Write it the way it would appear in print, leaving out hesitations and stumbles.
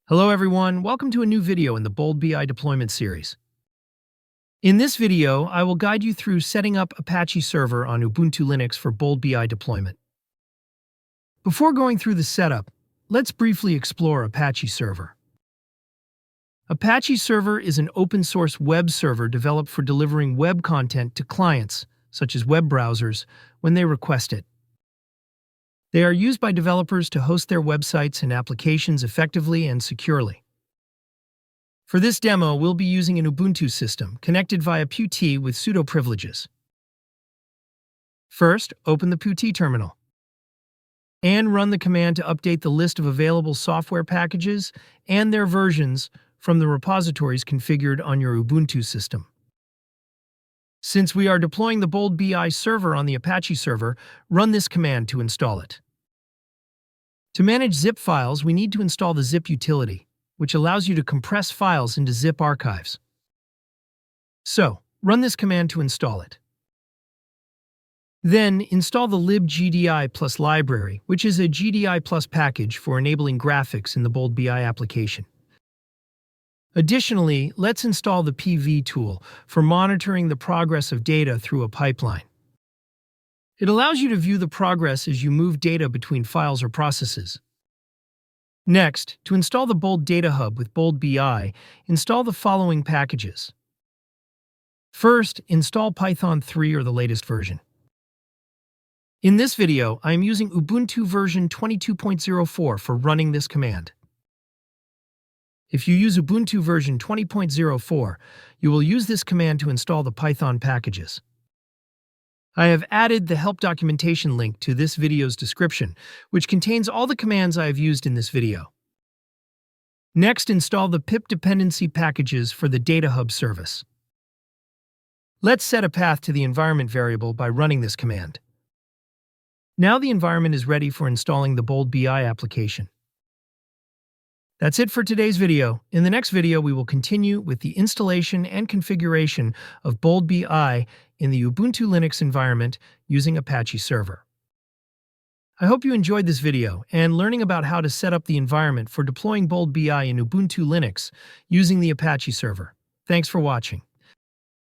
Hello everyone, welcome to a new video in the Bold BI deployment series. In this video, I will guide you through setting up Apache Server on Ubuntu Linux for Bold BI deployment. Before going through the setup, let's briefly explore Apache Server. Apache Server is an open-source web server developed for delivering web content to clients, such as web browsers, when they request it. They are used by developers to host their websites and applications effectively and securely. For this demo, we'll be using an Ubuntu system connected via PuTTY with sudo privileges. First, open the PuTTY terminal and run the command to update the list of available software packages and their versions from the repositories configured on your Ubuntu system. Since we are deploying the Bold BI server on the Apache server, run this command to install it. To manage zip files, we need to install the zip utility, which allows you to compress files into zip archives. So, run this command to install it. Then, install the libgdi plus library, which is a GDI plus package for enabling graphics in the Bold BI application. Additionally, let's install the PV tool for monitoring the progress of data through a pipeline. It allows you to view the progress as you move data between files or processes. Next, to install the Bold Data Hub with Bold BI, install the following packages. First, install Python 3 or the latest version. In this video, I am using Ubuntu version 22.04 for running this command. If you use Ubuntu version 20.04, you will use this command to install the Python packages. I have added the help documentation link to this video's description, which contains all the commands I have used in this video. Next, install the pip dependency packages for the Data Hub service. Let's set a path to the environment variable by running this command. Now the environment is ready for installing the Bold BI application. That's it for today's video. In the next video, we will continue with the installation and configuration of Bold BI in the Ubuntu Linux environment using Apache Server. I hope you enjoyed this video and learning about how to set up the environment for deploying Bold BI in Ubuntu Linux using the Apache Server. Thanks for watching.